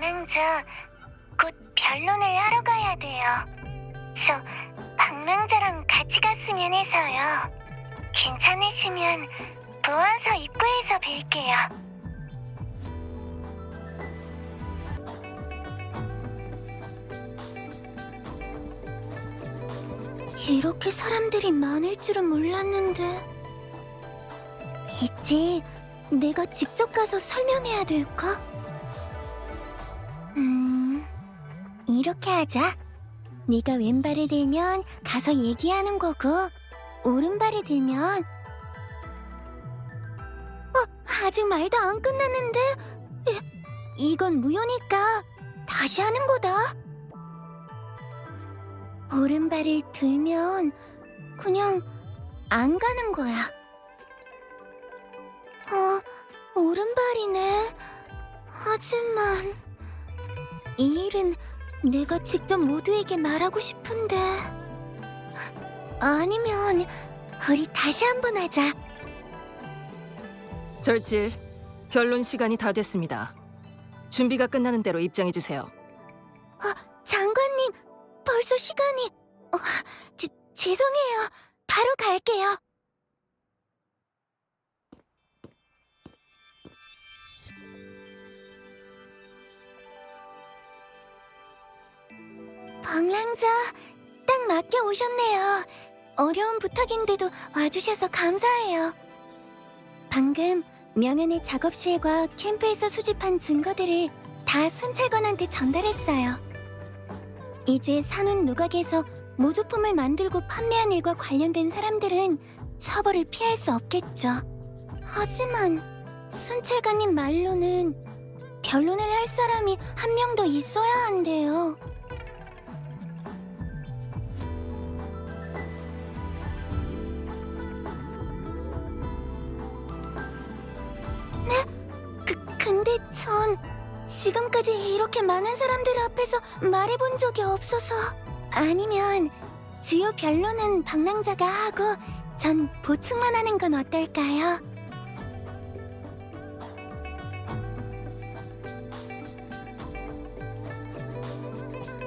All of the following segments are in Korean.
박랑자, 곧 변론을 하러 가야 돼요. 저 박랑자랑 같이 갔으면 해서요. 괜찮으시면 보안서 입구에서 뵐게요. 이렇게 사람들이 많을 줄은 몰랐는데. 있지, 내가 직접 가서 설명해야 될까? 이렇게 하자. 네가 왼발을 들면 가서 얘기하는 거고, 오른발을 들면 아직 말도 안 끝났는데. 이건 무효니까 다시 하는 거다. 오른발을 들면 그냥 안 가는 거야. 오른발이네. 하지만 이 일은 내가 직접 모두에게 말하고 싶은데. 아니면 우리 다시 한번 하자. 절지, 변론 시간이 다 됐습니다. 준비가 끝나는 대로 입장해 주세요. 장관님, 벌써 시간이... 죄송해요. 바로 갈게요. 박랑자, 딱 맞게 오셨네요. 어려운 부탁인데도 와주셔서 감사해요. 방금 명현의 작업실과 캠프에서 수집한 증거들을 다 순찰관한테 전달했어요. 이제 산운 누각에서 모조품을 만들고 판매한 일과 관련된 사람들은 처벌을 피할 수 없겠죠. 하지만 순찰관님 말로는 변론을 할 사람이 한 명 더 있어야 한대요. 근데 전 지금까지 이렇게 많은 사람들 앞에서 말해본 적이 없어서. 아니면 주요 변론은 박랑자가 하고 전 보충만 하는 건 어떨까요?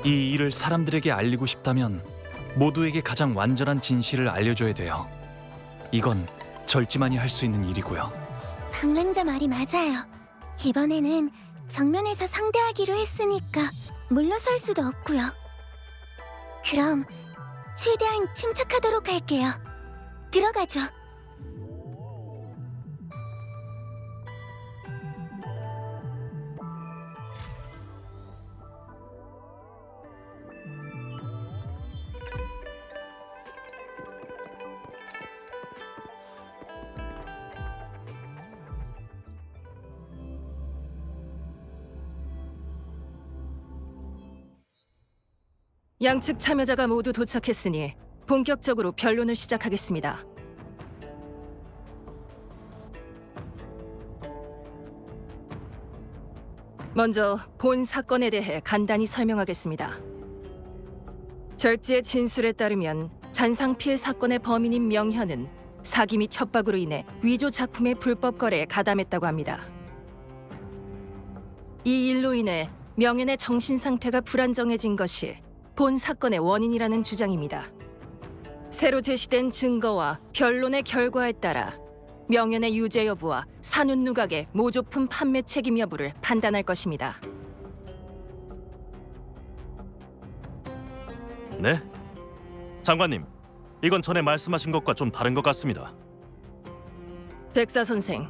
이 일을 사람들에게 알리고 싶다면 모두에게 가장 완전한 진실을 알려줘야 돼요. 이건 절지만이 할 수 있는 일이고요. 박랑자 말이 맞아요. 이번에는 정면에서 상대하기로 했으니까 물러설 수도 없고요. 그럼 최대한 침착하도록 할게요. 들어가죠. 양측 참여자가 모두 도착했으니 본격적으로 변론을 시작하겠습니다. 먼저 본 사건에 대해 간단히 설명하겠습니다. 절지의 진술에 따르면 잔상 피해 사건의 범인인 명현은 사기 및 협박으로 인해 위조 작품의 불법 거래에 가담했다고 합니다. 이 일로 인해 명현의 정신 상태가 불안정해진 것이 본 사건의 원인이라는 주장입니다. 새로 제시된 증거와 변론의 결과에 따라 명현의 유죄 여부와 산운 누각의 모조품 판매 책임 여부를 판단할 것입니다. 네? 장관님, 이건 전에 말씀하신 것과 좀 다른 것 같습니다. 백사 선생,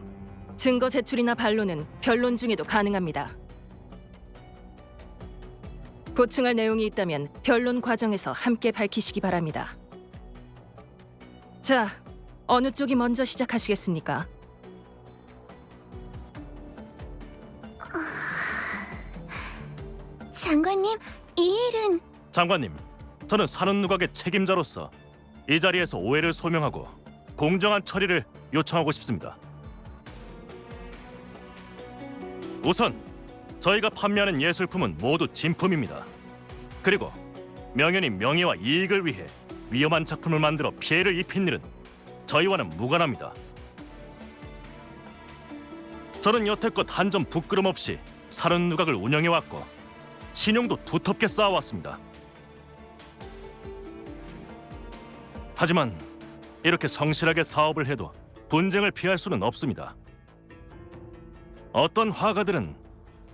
증거 제출이나 반론은 변론 중에도 가능합니다. 보충할 내용이 있다면 변론 과정에서 함께 밝히시기 바랍니다. 자, 어느 쪽이 먼저 시작하시겠습니까? 장관님, 이 일은... 장관님, 저는 산운 누각의 책임자로서 이 자리에서 오해를 소명하고 공정한 처리를 요청하고 싶습니다. 우선 저희가 판매하는 예술품은 모두 진품입니다. 그리고 명현이 명예와 이익을 위해 위험한 작품을 만들어 피해를 입힌 일은 저희와는 무관합니다. 저는 여태껏 한 점 부끄럼 없이 사는 누각을 운영해왔고 신용도 두텁게 쌓아왔습니다. 하지만 이렇게 성실하게 사업을 해도 분쟁을 피할 수는 없습니다. 어떤 화가들은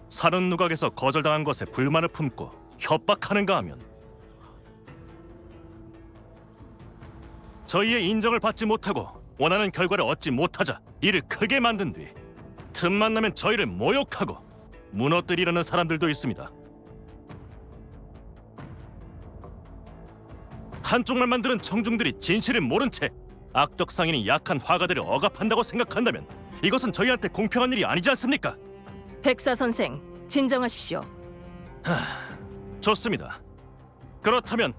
사는 누각에서 거절당한 것에 불만을 품고 협박하는가 하면 저희의 인정을 받지 못하고 원하는 결과를 얻지 못하자 이를 크게 만든 뒤 틈만 나면 저희를 모욕하고 무너뜨리려는 사람들도 있습니다. 한쪽만 만드는 청중들이 진실을 모른 채 악덕상인이 약한 화가들을 억압한다고 생각한다면 이것은 저희한테 공평한 일이 아니지 않습니까? 백사 선생, 진정하십시오. 좋습니다. 그렇다면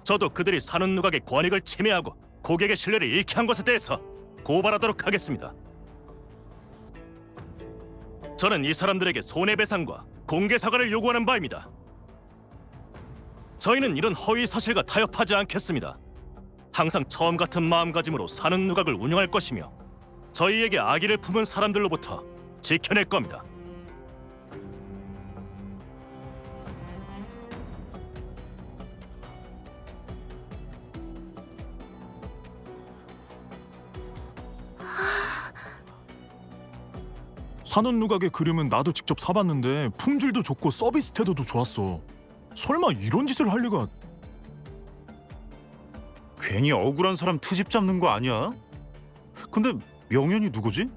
저도 그들이 사는 누각의 권익을 침해하고 고객의 신뢰를 잃게 한 것에 대해서 고발하도록 하겠습니다. 저는 이 사람들에게 손해배상과 공개 사과를 요구하는 바입니다. 저희는 이런 허위 사실과 타협하지 않겠습니다. 항상 처음 같은 마음가짐으로 사는 누각을 운영할 것이며 저희에게 악의를 품은 사람들로부터 지켜낼 겁니다. 사는 누각의 그림은 나도 직접 사봤는데 품질도 좋고 서비스 태도도 좋았어. 설마 이런 짓을 할 리가... 괜히 억울한 사람 트집 잡는 거 아니야? 근데 명현이 누구지?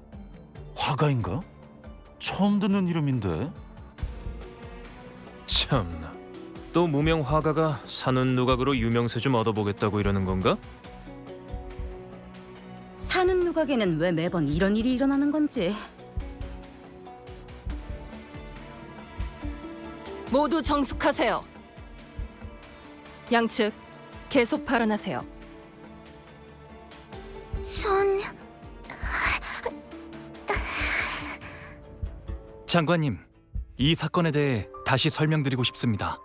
화가인가? 처음 듣는 이름인데. 참나, 또 무명 화가가 사는 누각으로 유명세 좀 얻어보겠다고 이러는 건가? 사는 누각에는 왜 매번 이런 일이 일어나는 건지. 모두 정숙하세요. 양측 계속 발언하세요. 전... 장관님, 이 사건에 대해 다시 설명드리고 싶습니다.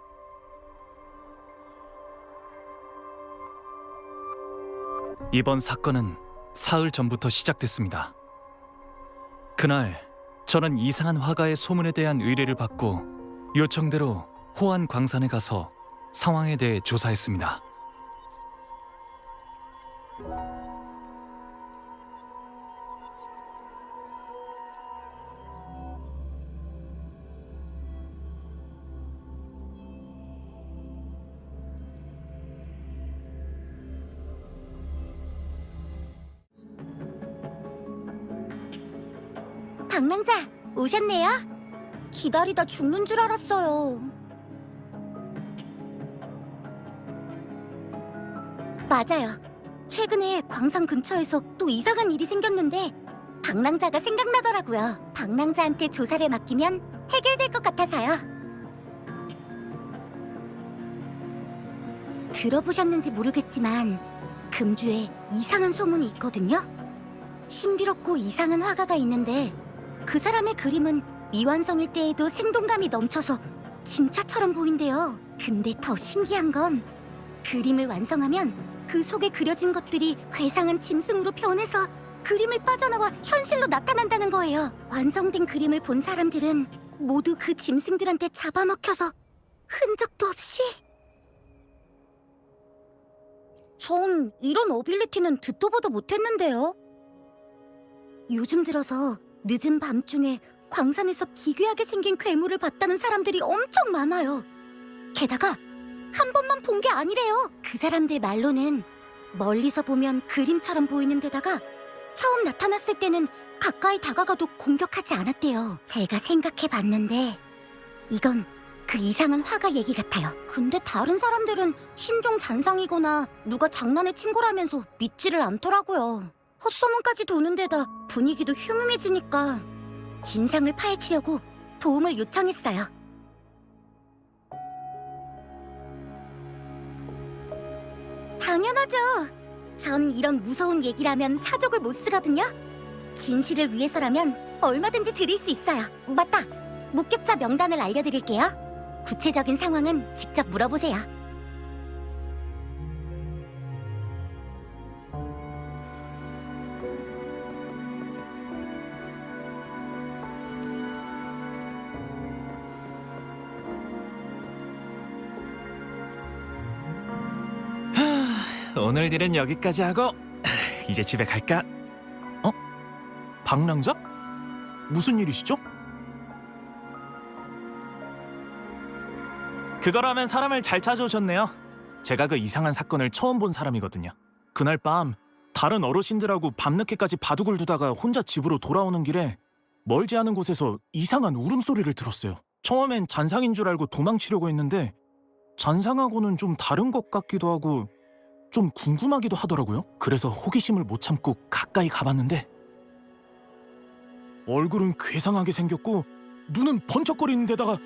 이번 사건은 사흘 전부터 시작됐습니다. 그날 저는 이상한 화가의 소문에 대한 의뢰를 받고 요청대로 호안 광산에 가서 상황에 대해 조사했습니다. 방랑자, 오셨네요? 기다리다 죽는 줄 알았어요. 맞아요. 최근에 광산 근처에서 또 이상한 일이 생겼는데 방랑자가 생각나더라고요. 방랑자한테 조사를 맡기면 해결될 것 같아서요. 들어보셨는지 모르겠지만 금주에 이상한 소문이 있거든요. 신비롭고 이상한 화가가 있는데 그 사람의 그림은 미완성일 때에도 생동감이 넘쳐서 진짜처럼 보인대요. 근데 더 신기한 건 그림을 완성하면 그 속에 그려진 것들이 괴상한 짐승으로 변해서 그림을 빠져나와 현실로 나타난다는 거예요. 완성된 그림을 본 사람들은 모두 그 짐승들한테 잡아먹혀서 흔적도 없이... 전 이런 어빌리티는 듣도 보도 못했는데요. 요즘 들어서 늦은 밤중에 광산에서 기괴하게 생긴 괴물을 봤다는 사람들이 엄청 많아요. 게다가 한 번만 본 게 아니래요. 그 사람들 말로는 멀리서 보면 그림처럼 보이는 데다가 처음 나타났을 때는 가까이 다가가도 공격하지 않았대요. 제가 생각해봤는데 이건 그 이상한 화가 얘기 같아요. 근데 다른 사람들은 신종 잔상이거나 누가 장난에 친 거라면서 믿지를 않더라고요. 헛소문까지 도는 데다 분위기도 흉흉해지니까 진상을 파헤치려고 도움을 요청했어요. 당연하죠. 전 이런 무서운 얘기라면 사족을 못 쓰거든요. 진실을 위해서라면 얼마든지 드릴 수 있어요. 맞다! 목격자 명단을 알려드릴게요. 구체적인 상황은 직접 물어보세요. 오늘 일은 여기까지 하고 이제 집에 갈까? 어? 방랑자? 무슨 일이시죠? 그거라면 사람을 잘 찾아오셨네요. 제가 그 이상한 사건을 처음 본 사람이거든요. 그날 밤 다른 어르신들하고 밤늦게까지 바둑을 두다가 혼자 집으로 돌아오는 길에 멀지 않은 곳에서 이상한 울음소리를 들었어요. 처음엔 잔상인 줄 알고 도망치려고 했는데 잔상하고는 좀 다른 것 같기도 하고 좀 궁금하기도 하더라고요. 그래서 호기심을 못 참고 가까이 가봤는데 얼굴은 괴상하게 생겼고 눈은 번쩍거리는 데다가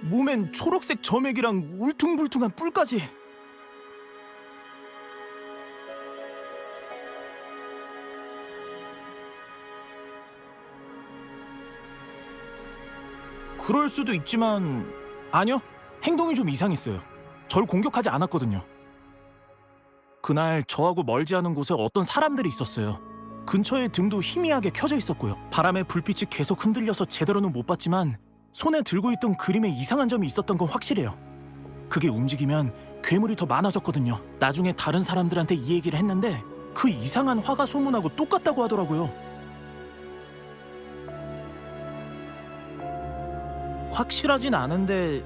몸엔 초록색 점액이랑 울퉁불퉁한 뿔까지. 그럴 수도 있지만 아니요. 행동이 좀 이상했어요. 절 공격하지 않았거든요. 그날 저하고 멀지 않은 곳에 어떤 사람들이 있었어요. 근처에 등도 희미하게 켜져 있었고요. 바람에 불빛이 계속 흔들려서 제대로는 못 봤지만 손에 들고 있던 그림에 이상한 점이 있었던 건 확실해요. 그게 움직이면 괴물이 더 많아졌거든요. 나중에 다른 사람들한테 이 얘기를 했는데 그 이상한 화가 소문하고 똑같다고 하더라고요. 확실하진 않은데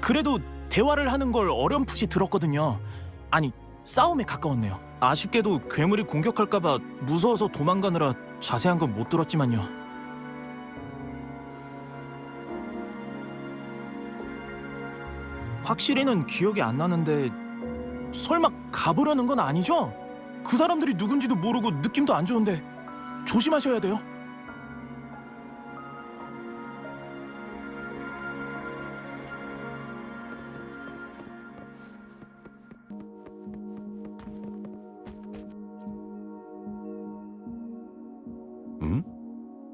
그래도 대화를 하는 걸 어렴풋이 들었거든요. 아니, 싸움에 가까웠네요. 아쉽게도 괴물이 공격할까봐 무서워서 도망가느라 자세한 건 못 들었지만요. 확실히는 기억이 안 나는데 설마 가보려는 건 아니죠? 그 사람들이 누군지도 모르고 느낌도 안 좋은데 조심하셔야 돼요.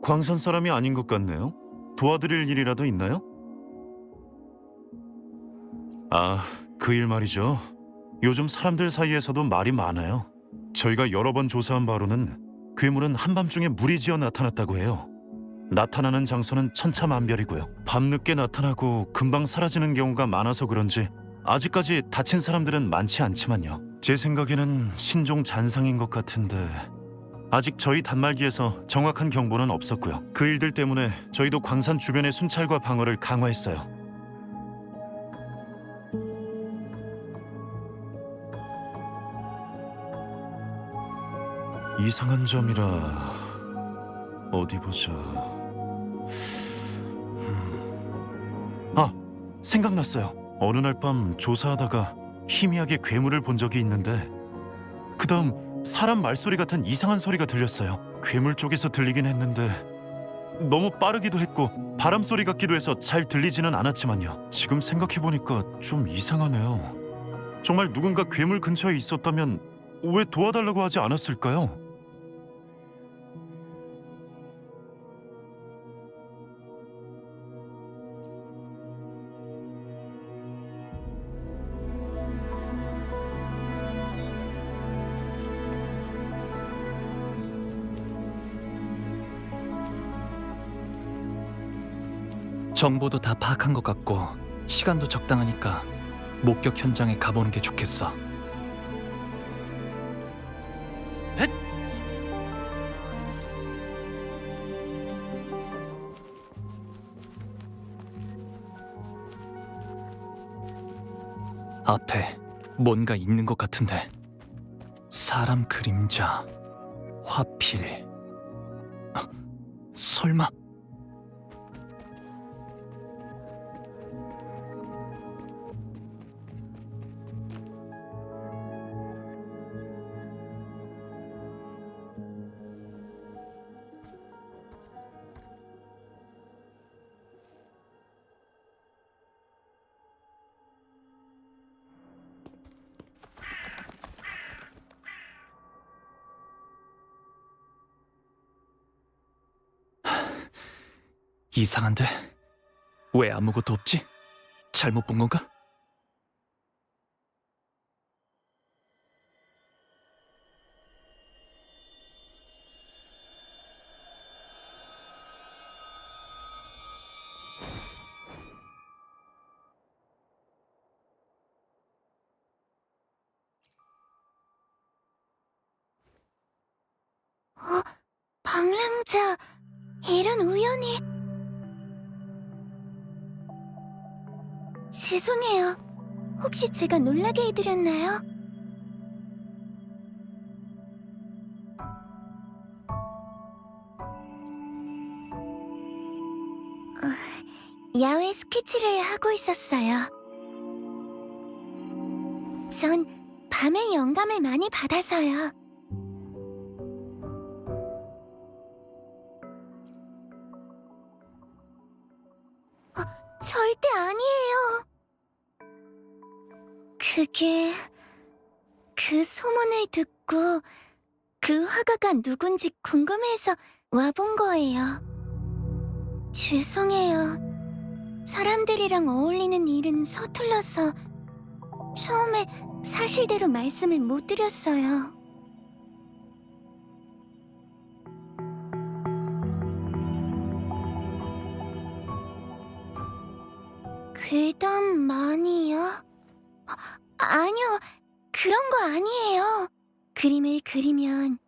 광산 사람이 아닌 것 같네요. 도와드릴 일이라도 있나요? 아, 그 일 말이죠. 요즘 사람들 사이에서도 말이 많아요. 저희가 여러 번 조사한 바로는 괴물은 한밤중에 무리지어 나타났다고 해요. 나타나는 장소는 천차만별이고요. 밤늦게 나타나고 금방 사라지는 경우가 많아서 그런지 아직까지 다친 사람들은 많지 않지만요. 제 생각에는 신종 잔상인 것 같은데 아직 저희 단말기에서 정확한 경보는 없었고요. 그 일들 때문에 저희도 광산 주변의 순찰과 방어를 강화했어요. 이상한 점이라 어디 보자. 아, 생각났어요. 어느 날 밤 조사하다가 희미하게 괴물을 본 적이 있는데 그 다음 사람 말소리 같은 이상한 소리가 들렸어요. 괴물 쪽에서 들리긴 했는데 너무 빠르기도 했고 바람 소리 같기도 해서 잘 들리지는 않았지만요. 지금 생각해보니까 좀 이상하네요. 정말 누군가 괴물 근처에 있었다면 왜 도와달라고 하지 않았을까요? 정보도 다 파악한 것 같고 시간도 적당하니까 목격 현장에 가보는 게 좋겠어. 앞에 뭔가 있는 것 같은데. 사람 그림자, 화필. 설마. 이상한데? 왜 아무것도 없지? 잘못 본 건가? 진짜 이런 우연이... 죄송해요. 혹시 제가 놀라게 해드렸나요? 야외 스케치를 하고 있었어요. 전 밤에 영감을 많이 받아서요. 절대 아니에요. 그게... 그 소문을 듣고 그 화가가 누군지 궁금해서 와본 거예요. 죄송해요. 사람들이랑 어울리는 일은 서툴러서 처음에 사실대로 말씀을 못 드렸어요. 괴담만이요? 아니요, 그런 거 아니에요. 그림을 그리면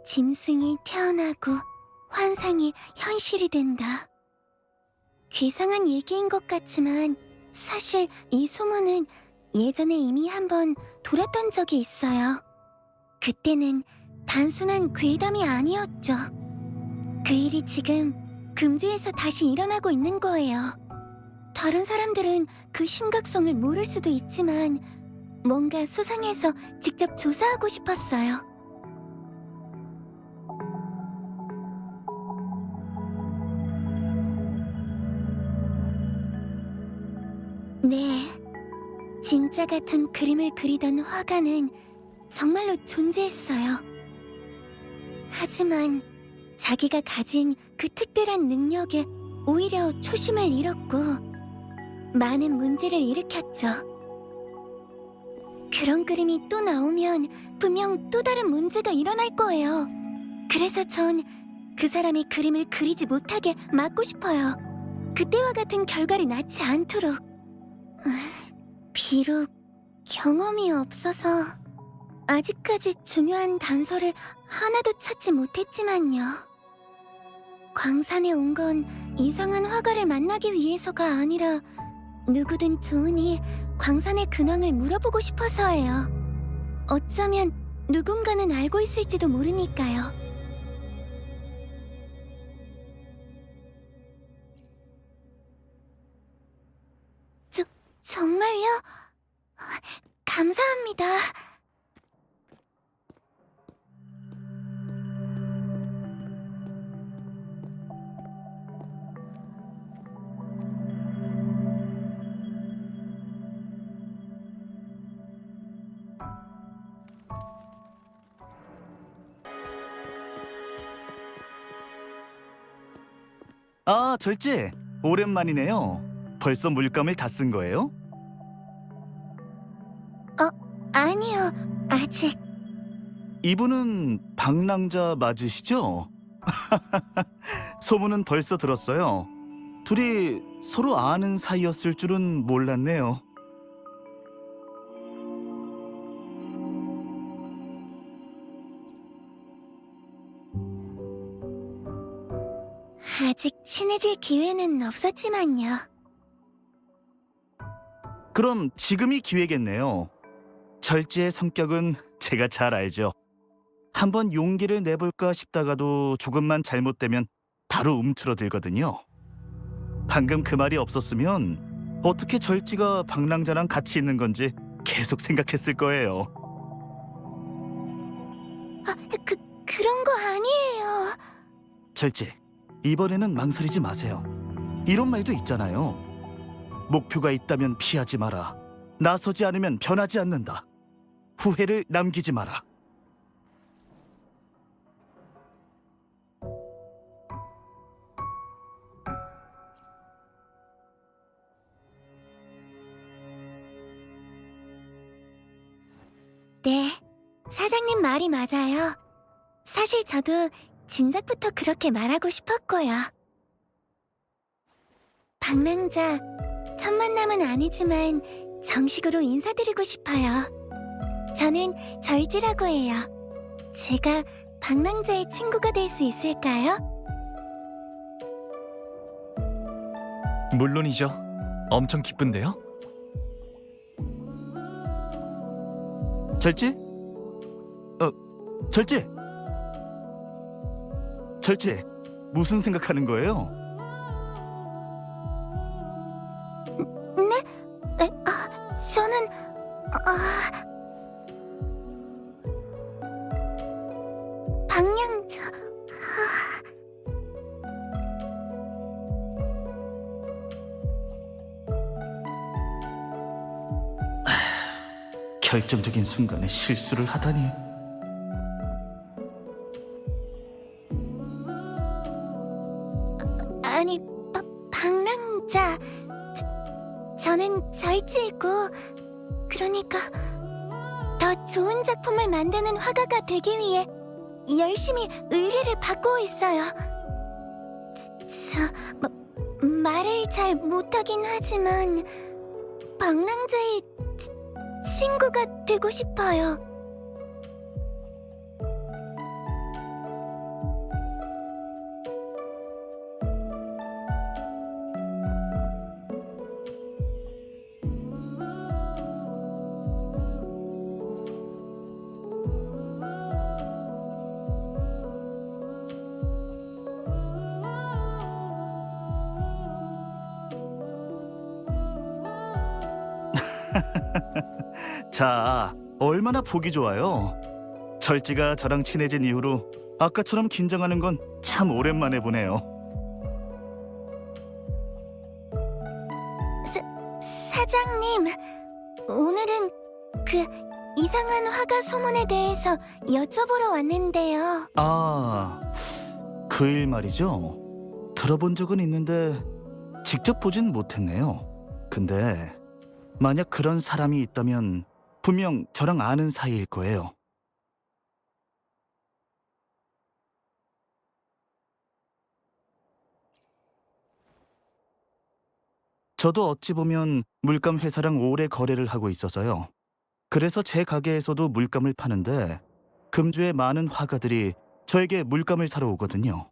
짐승이 태어나고 환상이 현실이 된다. 괴상한 얘기인 것 같지만 사실 이 소문은 예전에 이미 한번 돌았던 적이 있어요. 그때는 단순한 괴담이 아니었죠. 그 일이 지금 금주에서 다시 일어나고 있는 거예요. 다른 사람들은 그 심각성을 모를 수도 있지만 뭔가 수상해서 직접 조사하고 싶었어요. 네, 진짜 같은 그림을 그리던 화가는 정말로 존재했어요. 하지만 자기가 가진 그 특별한 능력에 오히려 초심을 잃었고 많은 문제를 일으켰죠. 그런 그림이 또 나오면 분명 또 다른 문제가 일어날 거예요. 그래서 전 그 사람이 그림을 그리지 못하게 막고 싶어요. 그때와 같은 결과를 낳지 않도록. 비록 경험이 없어서 아직까지 중요한 단서를 하나도 찾지 못했지만요. 광산에 온 건 이상한 화가를 만나기 위해서가 아니라 누구든 좋으니 광산의 근황을 물어보고 싶어서예요. 어쩌면 누군가는 알고 있을지도 모르니까요. 정말요? 감사합니다. 아, 절제. 오랜만이네요. 벌써 물감을 다 쓴 거예요? 아니요, 아직. 이분은 방랑자 맞으시죠? 소문은 벌써 들었어요. 둘이 서로 아는 사이였을 줄은 몰랐네요. 아직 친해질 기회는 없었지만요. 그럼 지금이 기회겠네요. 절제의 성격은 제가 잘 알죠. 한번 용기를 내볼까 싶다가도 조금만 잘못되면 바로 움츠러들거든요. 방금 그 말이 없었으면 어떻게 절지가 방랑자랑 같이 있는 건지 계속 생각했을 거예요. 그런 거 아니에요. 절제, 이번에는 망설이지 마세요. 이런 말도 있잖아요. 목표가 있다면 피하지 마라. 나서지 않으면 변하지 않는다. 후회를 남기지 마라. 네, 사장님 말이 맞아요. 사실 저도 진작부터 그렇게 말하고 싶었고요. 방랑자, 첫 만남은 아니지만 정식으로 인사드리고 싶어요. 저는 절지라고 해요. 제가 방랑자의 친구가 될 수 있을까요? 물론이죠. 엄청 기쁜데요. 절지? 절지! 절지, 무슨 생각하는 거예요? 네? 저는 방향자. 결정적인 순간에 실수를 하다니. 아니, 방랑자. 저는 절지이고, 그러니까 더 좋은 작품을 만드는 화가가 되기 위해 열심히 의뢰를 받고 있어요. 말을 잘 못하긴 하지만 방랑자의 친구가 되고 싶어요. 자, 얼마나 보기 좋아요. 절지가 저랑 친해진 이후로 아까처럼 긴장하는 건 참 오랜만에 보네요. 사장님, 오늘은 그 이상한 화가 소문에 대해서 여쭤보러 왔는데요. 아, 그 일 말이죠. 들어본 적은 있는데 직접 보진 못했네요. 근데 만약 그런 사람이 있다면 분명 저랑 아는 사이일 거예요. 저도 어찌 보면 물감 회사랑 오래 거래를 하고 있어서요. 그래서 제 가게에서도 물감을 파는데 금주에 많은 화가들이 저에게 물감을 사러 오거든요.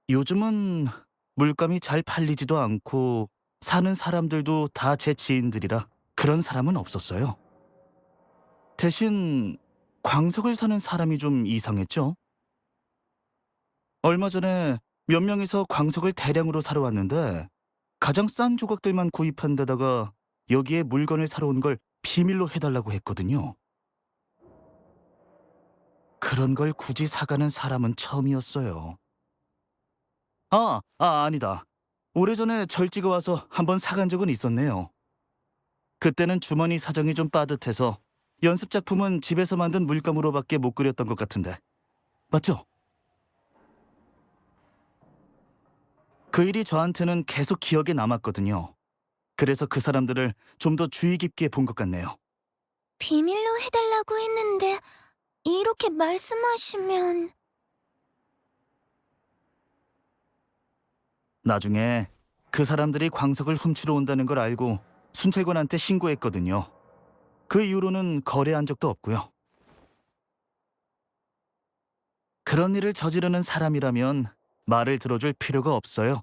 요즘은 물감이 잘 팔리지도 않고 사는 사람들도 다 제 지인들이라 그런 사람은 없었어요. 대신 광석을 사는 사람이 좀 이상했죠. 얼마 전에 몇 명이서 광석을 대량으로 사러 왔는데 가장 싼 조각들만 구입한 데다가 여기에 물건을 사러 온 걸 비밀로 해달라고 했거든요. 그런 걸 굳이 사가는 사람은 처음이었어요. 아니다. 오래전에 절지가 와서 한번 사간 적은 있었네요. 그때는 주머니 사정이 좀 빠듯해서 연습 작품은 집에서 만든 물감으로밖에 못 그렸던 것 같은데. 맞죠? 그 일이 저한테는 계속 기억에 남았거든요. 그래서 그 사람들을 좀 더 주의 깊게 본 것 같네요. 비밀로 해달라고 했는데 이렇게 말씀하시면... 나중에 그 사람들이 광석을 훔치러 온다는 걸 알고 순찰관한테 신고했거든요. 그 이후로는 거래한 적도 없고요. 그런 일을 저지르는 사람이라면 말을 들어줄 필요가 없어요.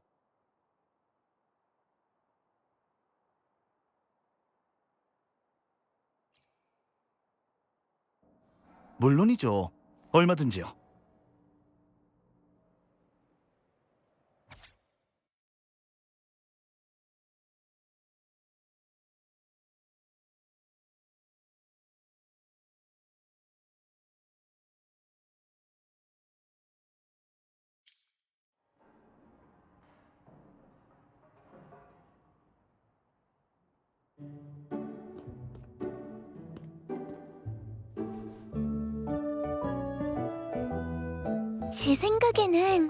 물론이죠. 얼마든지요. 제 생각에는...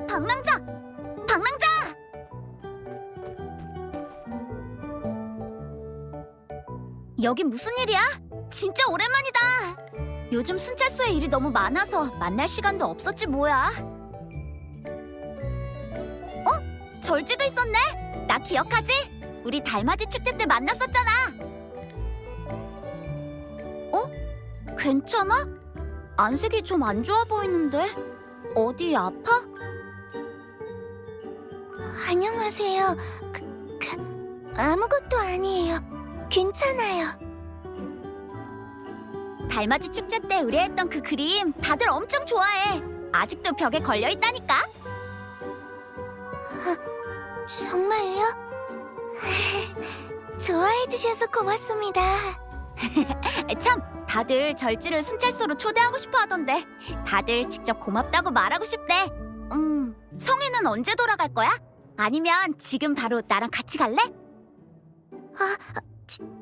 방랑자! 방랑자! 여기 무슨 일이야? 진짜 오랜만이다. 요즘 순찰소에 일이 너무 많아서 만날 시간도 없었지 뭐야. 절지도 있었네? 나 기억하지? 우리 달맞이 축제 때 만났었잖아. 괜찮아? 안색이 좀 안 좋아 보이는데? 어디 아파? 안녕하세요. 아무것도 아니에요. 괜찮아요. 달맞이 축제 때 의뢰했던 그 그림 다들 엄청 좋아해. 아직도 벽에 걸려 있다니까. 정말요? 좋아해 주셔서 고맙습니다. 참, 다들 절지를 순찰소로 초대하고 싶어 하던데 다들 직접 고맙다고 말하고 싶대. 성에는 언제 돌아갈 거야? 아니면 지금 바로 나랑 같이 갈래?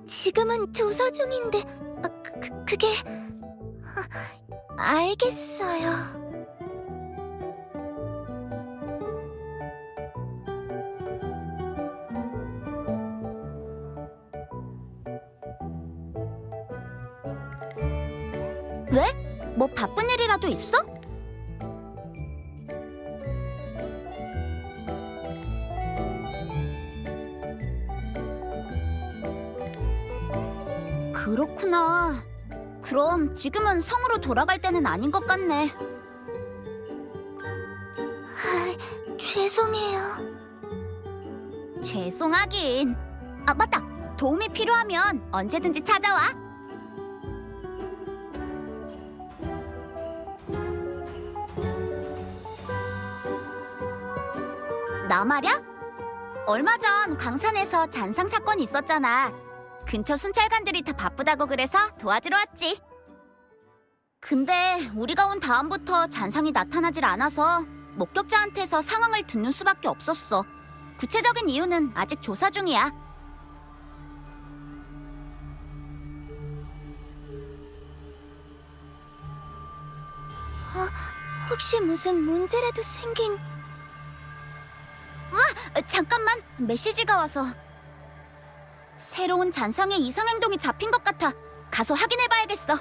지금은 조사 중인데 그게... 알겠어요. 왜? 뭐 바쁜 일이라도 있어? 그렇구나. 그럼 지금은 성으로 돌아갈 때는 아닌 것 같네. 죄송해요. 죄송하긴. 아, 맞다. 도움이 필요하면 언제든지 찾아와. 나 말야? 얼마 전 광산에서 잔상 사건이 있었잖아. 근처 순찰관들이 다 바쁘다고 그래서 도와주러 왔지. 근데 우리가 온 다음부터 잔상이 나타나질 않아서 목격자한테서 상황을 듣는 수밖에 없었어. 구체적인 이유는 아직 조사 중이야. 혹시 무슨 문제라도 생긴... 잠깐만, 메시지가 와서. 새로운 잔상의 이상 행동이 잡힌 것 같아. 가서 확인해봐야겠어.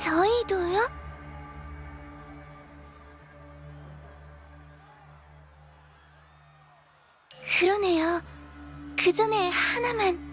저희도요? 그러네요. 그 전에 하나만...